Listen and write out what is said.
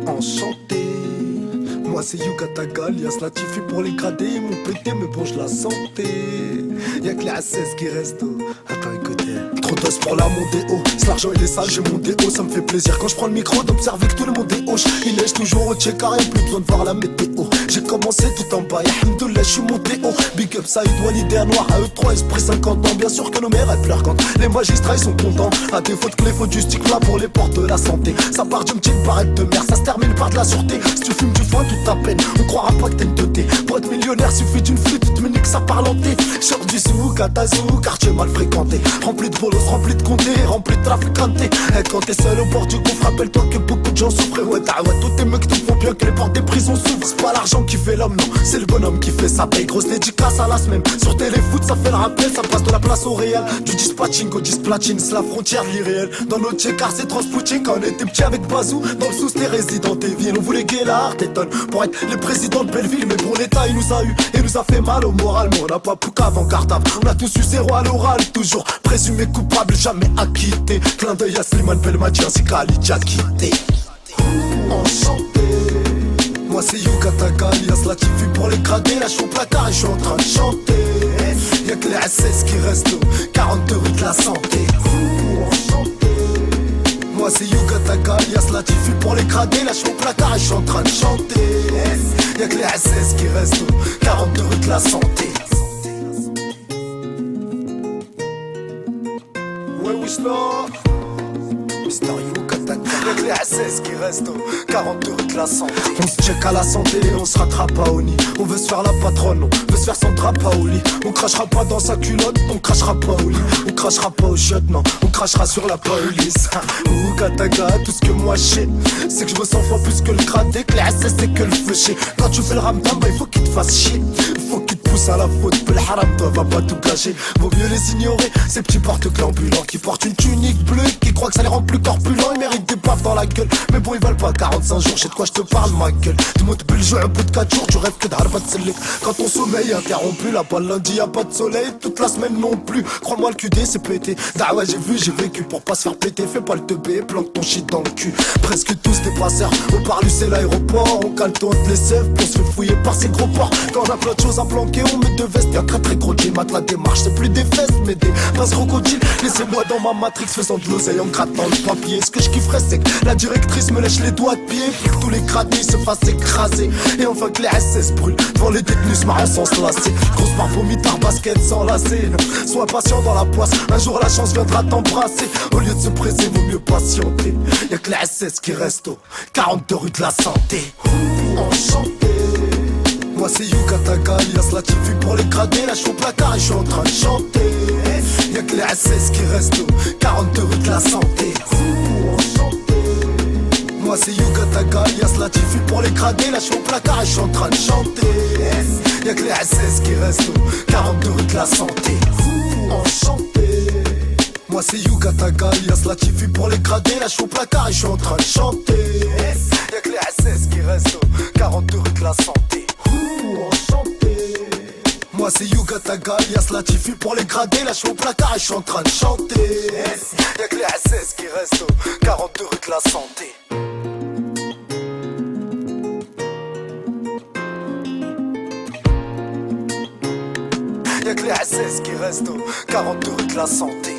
Enchanté, moi c'est Yuka Tagal, y'a Slatifi pour les gradés, ils m'ont pété mais bon je la sentais. Y'a que les A16 qui restent. Attends écoutez. Trop d'os pour la montée haut, si l'argent il est sale j'ai mon déo. Ça me fait plaisir quand je prends le micro d'observer que tout le monde est hoche. Il neige toujours au check carré, plus besoin de voir la météo. J'ai commencé tout en bas, alhamdoulilah je suis monté haut. Big up Saïd Walid et Noir, à eux 3 esprit 50 ans. Bien sûr que nos mères elles pleurent quand les magistrats ils sont contents. À défaut de clé faut du stick là pour les portes de la santé. Ça part d'une petite barrette de mer, ça se termine par de la sûreté. Si tu fumes du foin toute ta peine, on croira pas que t'es une teuté. Pour être millionnaire suffit d'une flûte, tu me niques ça parlenté. Sors du souk à ta zouk, quartier mal fréquenté. Rempli de bolos, rempli de condés, rempli de trafiquantés. Et quand t'es seul au bord du gouffre, rappelle-toi que beaucoup de gens souffrent. Ouais, tous tes mecs te font bien que les portes des prisons s'ouvrent. C'est pas l'argent qui fait l'homme, non, c'est le bonhomme qui fait sa paye. Grosse dédicace à l'as même. Sur téléfoot, ça fait le rappel, ça passe de la place au réel. Du dispatching au displatching, c'est la frontière de l'irréel. Dans notre check-car, c'est transpouting. Quand on était petit avec Bazou, dans le sous, les résidents des villes. On voulait Guélard, t'étonnes, pour être les présidents de Belleville. Mais pour l'État, il nous a eu et nous a fait mal au moral. Mais on n'a pas Pouka avant cartable. On a tous eu zéro à l'oral, toujours présumé coupable, jamais acquitté. Clin d'œil à Slimane Belmadi ainsi qu'à Ali Diakité. Enchanté, moi c'est Yuka Tagal, y'a Slatifi pour les gradés. Là je suis au placard et je suis en train de chanter. Y'a que les A16 qui restent au 42 rue de la santé. Enchanté, moi c'est Yuka Tagal, y'a Slatifi pour les gradés. Là je suis au placard et je suis en train de chanter. Y'a que les A16 qui restent au 42 rue de la santé. Ouais Wishla, Mister Yuka Tagal, avec les A16 qui restent au 42 rue de la santé. On se check à la santé, on se rattrape pas au nid. On veut se faire la patronne, on veut se faire son drap pas au lit. On crachera pas dans sa culotte, on crachera pas au lit. On crachera pas au shot, non, on crachera sur la police. Yuka Tagal, tout ce que moi je sais, c'est que je veux 100 fois plus que le gradé. Que les A16 c'est que le fléché. Quand tu fais le ramdam, bah il faut qu'il te fasse chier. Faut qu'il te pousse à la faute, peu le haram toi va pas tout gâcher. Vaut mieux les ignorer, ces petits porte-clés ambulants qui portent une tunique bleue, qui croient que ça les rend plus corpulents. Ils méritent des baffes dans la gueule, mais bon ils valent pas 45 jours. Je sais de quoi je te parle ma gueule. Du mot de Belgique au bout de 4 jours, tu rêves que d'arba de select. Quand ton sommeil est interrompu, là pas le lundi y'a pas de soleil, toute la semaine non plus. Crois-moi le QD c'est pété. Dawa j'ai vu, j'ai vécu pour pas se faire péter. Fais pas le teubé, planque ton shit dans le cul. Presque tous des passeurs, au parlu c'est l'aéroport. On cale entre les sèvres, on se fait fouiller par ces gros porcs. Quand on a plein de choses à planquer, on met deux vestes. Y'a très très gros jean, la démarche c'est plus des fesses mais des pinces crocodiles. Laissez-moi dans ma matrix faisant de l'oseille en grattant le papier. Ce que je kifferais c'est que la directrice me lèche les doigts de pied, puis que tous les gradés se fassent écraser. Et enfin que les SS brûlent devant les détenus marrant sans se lasser. Grosse barre vomitard, basket sans lacet. Sois patient dans la poisse, un jour la chance viendra t'embrasser. Au lieu de se presser, vaut mieux patienter. Y'a que les SS qui restent au 42 rue de la santé. Enchanté, moi c'est Yuka Tagal, y'a Slatifi pour les gradés. Là je suis au placard et je suis en train de chanter. Y'a que les A16 qui restent au 42 rue de la santé. Enchanté, moi c'est Yuka Tagal, y'a Slatifi pour les gradés. Là je suis au placard et je suis en train de chanter. Y'a que les A16 qui restent au 42 rue de la santé. Enchanté, moi c'est Yuka Tagal, y'a Slatifi pour les gradés. Là je suis au placard et je suis en train de chanter. Y'a que les A16 qui restent au 42 rue de la santé. Enchanté, moi c'est Yuka Tagal, y'a Slatifi pour les gradés. Là je suis au placard et je suis en train de chanter. Y'a que les A16 qui restent au 42 rue de la santé. Y'a que les A16 qui restent au 42 rue de la santé.